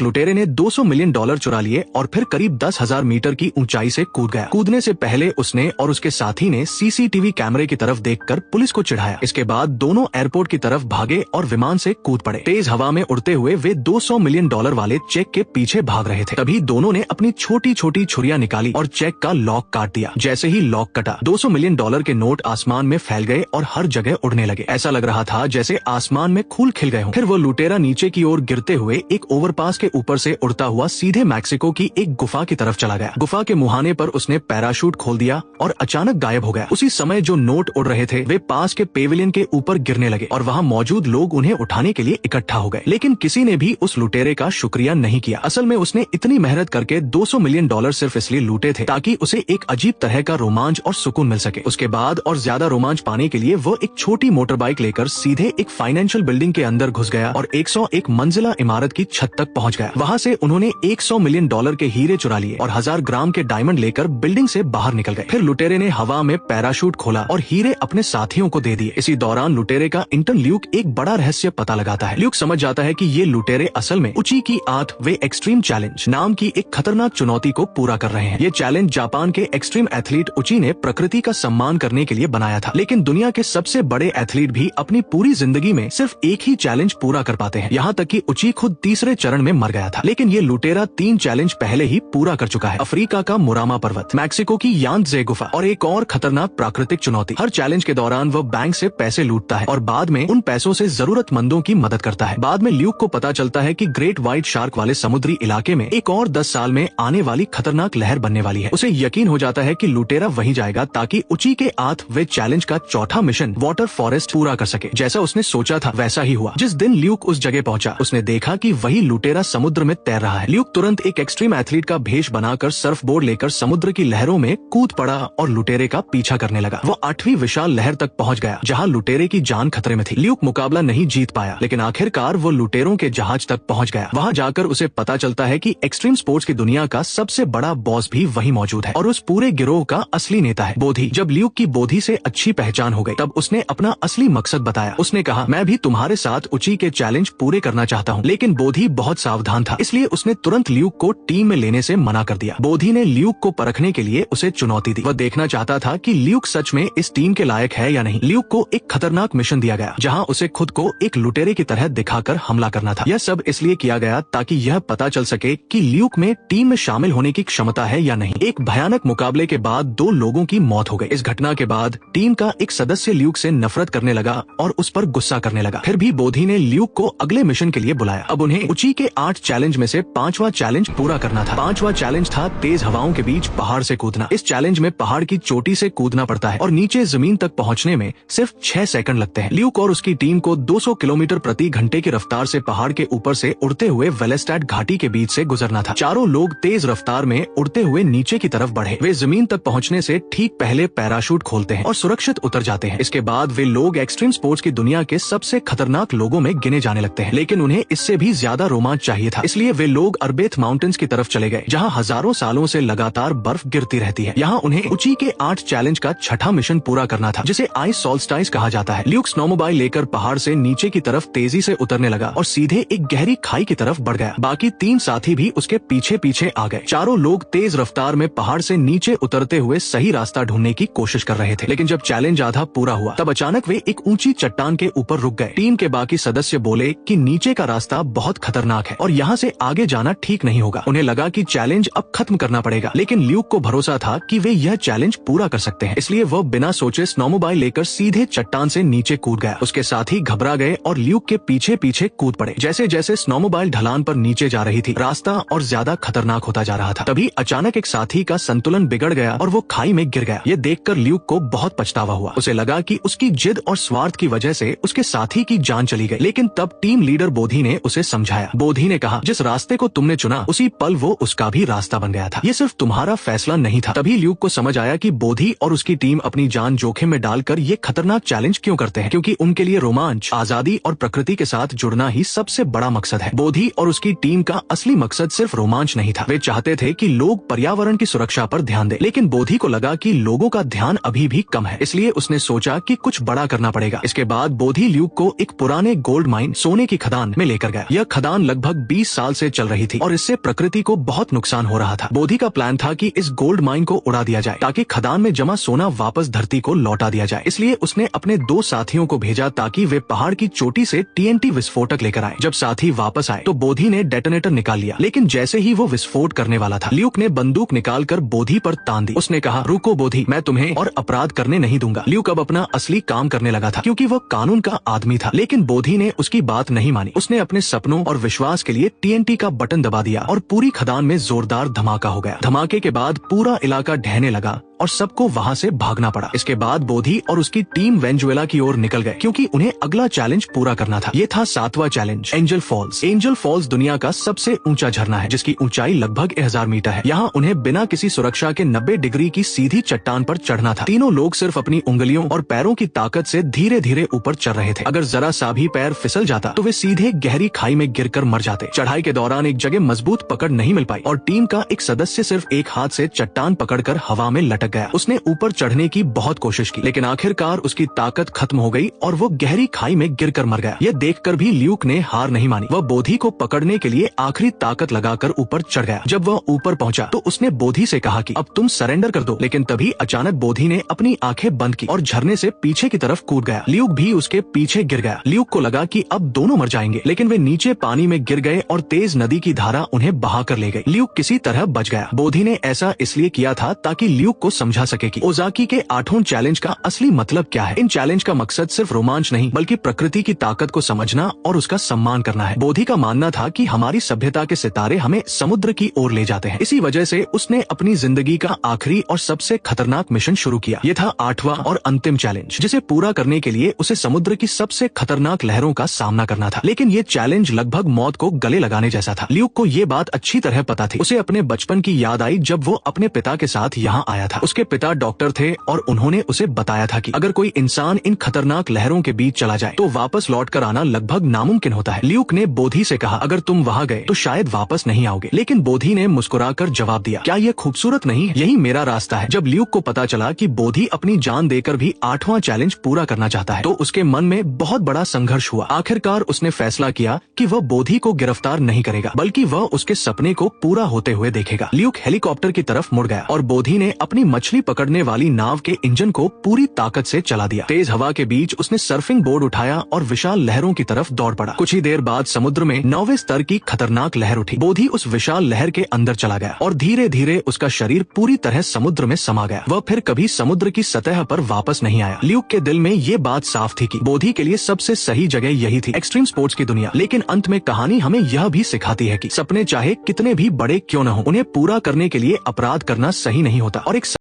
लुटेरे ने $200 मिलियन चुरा लिए और फिर करीब 10,000 मीटर की ऊंचाई से कूद गया। कूदने से पहले उसने और उसके साथी ने सीसीटीवी कैमरे की तरफ देखकर पुलिस को चिढ़ाया। इसके बाद दोनों एयरपोर्ट की तरफ भागे और विमान से कूद पड़े। तेज हवा में उड़ते हुए वे $200 मिलियन वाले चेक के पीछे भाग रहे थे। तभी दोनों ने अपनी छोटी छोटी छुरियां निकाली और चेक का लॉक काट दिया। जैसे ही लॉक कटा, $200 मिलियन के नोट आसमान में फैल गए और हर जगह उड़ने लगे। ऐसा लग रहा था जैसे आसमान में फूल खिल गए हों। फिर वो लुटेरा नीचे की ओर गिरते हुए एक ओवरपास के ऊपर से उड़ता हुआ सीधे मैक्सिको की एक गुफा की तरफ चला गया। गुफा के मुहाने पर उसने पैराशूट खोल दिया और अचानक गायब हो गया। उसी समय जो नोट उड़ रहे थे वे पास के पेविलियन के ऊपर गिरने लगे और वहाँ मौजूद लोग उन्हें उठाने के लिए इकट्ठा हो गए। लेकिन किसी ने भी उस लुटेरे का शुक्रिया नहीं किया। असल में उसने इतनी मेहनत करके $200 मिलियन सिर्फ इसलिए लूटे थे ताकि उसे एक अजीब तरह का रोमांच और सुकून मिल सके। उसके बाद और ज्यादा रोमांच पाने के लिए वो एक छोटी मोटर बाइक लेकर सीधे एक फाइनेंशियल बिल्डिंग के अंदर घुस गया और 101 मंजिला इमारत की छत तक पहुंच गया। वहां से उन्होंने $100 मिलियन के हीरे चुरा लिए और 1000 ग्राम के डायमंड लेकर बिल्डिंग से बाहर निकल गए। फिर लुटेरे ने हवा में पैराशूट खोला और हीरे अपने साथियों को दे दिए। इसी दौरान लुटेरे का इंटर्न ल्यूक एक बड़ा रहस्य पता लगाता है। ल्यूक समझ जाता है कि ये लुटेरे असल में उची की 8 वे एक्सट्रीम चैलेंज नाम की एक खतरनाक चुनौती को पूरा कर रहे हैं। ये चैलेंज जापान के एक्सट्रीम एथलीट उची ने प्रकृति का सम्मान करने के लिए बनाया था। लेकिन दुनिया के सबसे बड़े एथलीट भी अपनी पूरी जिंदगी में सिर्फ एक ही चैलेंज पूरा कर पाते हैं। यहाँ तक कि उची खुद तीसरे चरण में मर गया था। लेकिन ये लुटेरा 3 चैलेंज पहले ही पूरा कर चुका है। अफ्रीका का मुरामा पर्वत, मैक्सिको की यांत्जे गुफा और एक और खतरनाक प्राकृतिक चुनौती। हर चैलेंज के दौरान वह बैंक से पैसे लूटता है और बाद में उन पैसों से जरूरतमंदों की मदद करता है। बाद में ल्यूक को पता चलता है कि ग्रेट व्हाइट शार्क वाले समुद्री इलाके में एक और 10 साल में आने वाली खतरनाक लहर बनने वाली है। उसे यकीन हो जाता है कि लुटेरा वहीं जाएगा ताकि उची के 8 वे चैलेंज का चौथा मिशन वाटर फॉरेस्ट पूरा कर सके। जैसा उसने सोचा था वैसा ही हुआ। जिस दिन ल्यूक उस जगह पहुंचा उसने देखा कि वही लुटेरा समुद्र में तैर रहा है। ल्यूक तुरंत एक एक्सट्रीम एथलीट का भेष बनाकर सर्फ बोर्ड लेकर समुद्र की लहरों में कूद पड़ा और लुटेरे का पीछा करने लगा। वो 8वीं विशाल लहर तक पहुंच गया जहां लुटेरे की जान खतरे में थी। ल्यूक मुकाबला नहीं जीत पाया लेकिन आखिरकार वो लुटेरों के जहाज तक पहुंच गया। वहां जाकर उसे पता चलता है कि एक्सट्रीम स्पोर्ट्स की दुनिया का सबसे बड़ा बॉस भी वहीं मौजूद है और उस पूरे गिरोह का असली नेता है बोधी। जब ल्यूक की बोधी से अच्छी पहचान हो गई तब उसने अपना असली मकसद बताया। उसने कहा, मैं भी तुम्हारे साथ उची के चैलेंज पूरे करना चाहता हूँ। लेकिन बोधी बहुत सावधान था इसलिए उसने तुरंत ल्यूक को टीम में लेने से मना कर दिया। बोधी ने ल्यूक को परखने के लिए उसे चुनौती दी। वह देखना चाहता था कि ल्यूक सच में इस टीम के लायक है या नहीं। ल्यूक को एक खतरनाक मिशन दिया गया जहाँ उसे खुद को एक लुटेरे की तरह दिखाकर हमला करना था। यह सब इसलिए किया गया ताकि यह पता चल सके कि ल्यूक में टीम में शामिल होने की क्षमता है या नहीं। एक भयानक मुकाबले के बाद 2 लोगों की मौत हो गई। इस घटना के बाद टीम का एक सदस्य ल्यूक से नफरत करने लगा और उस पर गुस्सा करने लगा। फिर भी बोधी ने ल्यूक को अगले मिशन के लिए बुलाया। अब उन्हें उची के 8 चैलेंज में से 5वां चैलेंज पूरा करना था। 5वां चैलेंज था तेज हवाओं के बीच पहाड़ से कूदना। इस चैलेंज में पहाड़ की चोटी से कूदना पड़ता है और नीचे जमीन तक पहुंचने में सिर्फ 6 सेकंड लगते हैं। ल्यूक और उसकी टीम को 200 किलोमीटर प्रति घंटे की रफ्तार से पहाड़ के ऊपर से उड़ते हुए वेलेस्टैट घाटी के बीच से गुजरना था। चारों लोग तेज रफ्तार में उड़ते हुए नीचे की तरफ बढ़े। वे जमीन तक पहुंचने से ठीक पहले पैराशूट खोलते हैं और सुरक्षित उतर जाते हैं। इसके बाद वे लोग एक्सट्रीम स्पोर्ट्स की दुनिया के सबसे खतरनाक लोगों में गिने जाने लगते हैं। लेकिन उन्हें इससे भी ज्यादा रोमांच चाहिए था इसलिए वे लोग अरबेथ माउंटेन्स की तरफ चले गए जहाँ हजारों सालों से लगातार बर्फ गिरती रहती है। यहाँ उन्हें उची के 8 चैलेंज का छठा मिशन पूरा करना था जिसे आइस सॉल्स्टाइस कहा जाता है। ल्यूक स्नोमोबाइल लेकर पहाड़ से नीचे की तरफ तेजी से उतरने लगा और सीधे एक गहरी खाई की तरफ बढ़ गया। बाकी 3 साथी भी उसके पीछे पीछे आ गए। चारों लोग तेज रफ्तार में पहाड़ से नीचे उतरते हुए सही रास्ता ढूंढने की कोशिश कर रहे थे। लेकिन जब चैलेंज आधा पूरा हुआ तब अचानक वे एक ऊंची चट्टान के ऊपर रुक गए। टीम के बाकी सदस्य बोले कि नीचे का रास्ता बहुत खतरनाक है और यहाँ से आगे जाना ठीक नहीं होगा। उन्हें लगा कि चैलेंज अब खत्म करना पड़ेगा लेकिन ल्यूक को भरोसा था कि वे यह चैलेंज पूरा कर सकते हैं इसलिए वह बिना सोचे स्नोमोबाइल लेकर सीधे चट्टान से नीचे कूद गया। उसके साथी घबरा गए और ल्यूक के पीछे पीछे कूद पड़े। जैसे जैसे स्नोमोबाइल ढलान पर नीचे जा रही थी रास्ता और ज्यादा खतरनाक होता जा रहा था। तभी अचानक एक साथी का संतुलन बिगड़ गया और वो खाई में गिर गया। ये देखकर ल्यूक को बहुत पछतावा हुआ। उसे लगा कि उसकी जिद और स्वार्थ की वजह से उसके साथी की जान चली गई। लेकिन तब टीम लीडर बोधी ने उसे समझाया। बोधी ने कहा, जिस रास्ते को तुमने चुना उसी पल वो उसका भी रास्ता बन गया था। ये सिर्फ तुम्हारा फैसला नहीं था। तभी ल्यूक को समझ आया कि बोधी और उसकी टीम अपनी जान जोखिम में डालकर ये खतरनाक चैलेंज क्यों करते हैं, क्योंकि उनके लिए रोमांच, आजादी और प्रकृति के साथ जुड़ना ही सबसे बड़ा मकसद है। बोधी और उसकी टीम का असली मकसद सिर्फ रोमांच नहीं था। वे चाहते थे कि लोग पर्यावरण की सुरक्षा पर ध्यान दें। लेकिन बोधी को लगा कि लोगों का ध्यान अभी भी कम है, इसलिए उसने सोचा कि कुछ बड़ा करना पड़ेगा। इसके बाद बोधी ल्यूक को एक पुराने गोल्ड माइन, सोने की खदान में लेकर गया। यह खदान लगभग 20 साल से चल रही थी और इससे प्रकृति को बहुत नुकसान हो रहा था। बोधी का प्लान था कि इस गोल्ड माइन को उड़ा दिया जाए ताकि खदान में जमा सोना वापस धरती को लौटा दिया जाए। इसलिए उसने अपने 2 साथियों को भेजा ताकि वे पहाड़ की चोटी से TNT विस्फोटक लेकर आए। जब साथी वापस आए तो बोधी ने डेटोनेटर निकाल लिया, लेकिन जैसे ही वो विस्फोट करने वाला था, ल्यूक ने बंदूक निकालकर बोधी पर तान दी। उसने कहा, रुको बोधी, मैं तुम्हें और अपराध करने नहीं दूंगा। ल्यूक अब अपना असली काम करने लगा था क्योंकि वो कानून का आदमी था, लेकिन बोधी ने उसकी बात नहीं मानी। उसने अपने सपनों और विश्वास के लिए TNT का बटन दबा दिया और पूरी खदान में जोरदार धमाका हो गया। धमाके के बाद पूरा इलाका ढहने लगा और सबको वहाँ से भागना पड़ा। इसके बाद बोधी और उसकी टीम वेनेजुएला की ओर निकल गए क्योंकि उन्हें अगला चैलेंज पूरा करना था। ये था 7वां challenge, Angel Falls. Angel Falls दुनिया का सबसे ऊंचा झरना है जिसकी ऊंचाई लगभग 1000 मीटर है। यहाँ उन्हें बिना किसी सुरक्षा के 90 डिग्री की सीधी चट्टान पर चढ़ना था। तीनों लोग सिर्फ अपनी उंगलियों और पैरों की ताकत से धीरे धीरे ऊपर चढ़ रहे थे। अगर जरा सा भी पैर फिसल जाता तो वे सीधे गहरी खाई में गिरकर मर जाते। चढ़ाई के दौरान एक जगह मजबूत पकड़ नहीं मिल पाई और टीम का एक सदस्य सिर्फ एक हाथ से चट्टान पकड़कर हवा में लटक गया। उसने ऊपर चढ़ने की बहुत कोशिश की, लेकिन आखिरकार उसकी ताकत खत्म हो गई और वो गहरी खाई में गिरकर मर गया। ये देखकर भी ल्यूक ने हार नहीं मानी। वह बोधी को पकड़ने के लिए आखिरी ताकत लगाकर ऊपर चढ़ गया। जब वह ऊपर पहुंचा तो उसने बोधी से कहा कि अब तुम सरेंडर कर दो, लेकिन तभी अचानक बोधी ने अपनी आंखें बंद की और झरने से पीछे की तरफ कूद गया। ल्यूक भी उसके पीछे गिर गया। ल्यूक को लगा कि अब दोनों मर जाएंगे, लेकिन वे नीचे पानी में गिर गए और तेज नदी की धारा उन्हें बहा कर ले गई। ल्यूक किसी तरह बच गया। बोधी ने ऐसा इसलिए किया था ताकि ल्यूक को समझा सके कि ओजाकी के 8वें चैलेंज का असली मतलब क्या है। इन चैलेंज का मकसद सिर्फ रोमांच नहीं बल्कि प्रकृति की ताकत को समझना और उसका सम्मान करना है। बोधी का मानना था कि हमारी सभ्यता के सितारे हमें समुद्र की ओर ले जाते हैं। इसी वजह से उसने अपनी जिंदगी का आखिरी और सबसे खतरनाक मिशन शुरू किया। ये था 8वां और अंतिम चैलेंज, जिसे पूरा करने के लिए उसे समुद्र की सबसे खतरनाक लहरों का सामना करना था। लेकिन ये चैलेंज लगभग मौत को गले लगाने जैसा था। ल्यूक को ये बात अच्छी तरह पता थी। उसे अपने बचपन की याद आई जब वो अपने पिता के साथ यहाँ आया था। उसके पिता डॉक्टर थे और उन्होंने उसे बताया था कि अगर कोई इंसान इन खतरनाक लहरों के बीच चला जाए तो वापस लौट कर आना लगभग नामुमकिन होता है। ल्यूक ने बोधी से कहा, अगर तुम वहाँ गए तो शायद वापस नहीं आओगे। लेकिन बोधी ने मुस्कुराकर जवाब दिया, क्या ये खूबसूरत नहीं है? यही मेरा रास्ता है। जब ल्यूक को पता चला कि बोधी अपनी जान देकर भी 8वां चैलेंज पूरा करना चाहता है तो उसके मन में बहुत बड़ा संघर्ष हुआ। आखिरकार उसने फैसला किया कि वह बोधी को गिरफ्तार नहीं करेगा बल्कि वह उसके सपने को पूरा होते हुए देखेगा। ल्यूक हेलीकॉप्टर की तरफ मुड़ गया और बोधी ने अपनी मछली पकड़ने वाली नाव के इंजन को पूरी ताकत से चला दिया। तेज हवा के बीच उसने सर्फिंग बोर्ड उठाया और विशाल लहरों की तरफ दौड़ पड़ा। कुछ ही देर बाद समुद्र में 9वें स्तर की खतरनाक लहर उठी। बोधी उस विशाल लहर के अंदर चला गया और धीरे धीरे उसका शरीर पूरी तरह समुद्र में समा गया। वह फिर कभी समुद्र की सतह पर वापस नहीं आया। ल्यूक के दिल में ये बात साफ थी कि बोधी के लिए सबसे सही जगह यही थी, एक्सट्रीम स्पोर्ट्स की दुनिया। लेकिन अंत में कहानी हमें यह भी सिखाती है कि सपने चाहे कितने भी बड़े क्यों न हो, उन्हें पूरा करने के लिए अपराध करना सही नहीं होता। और एक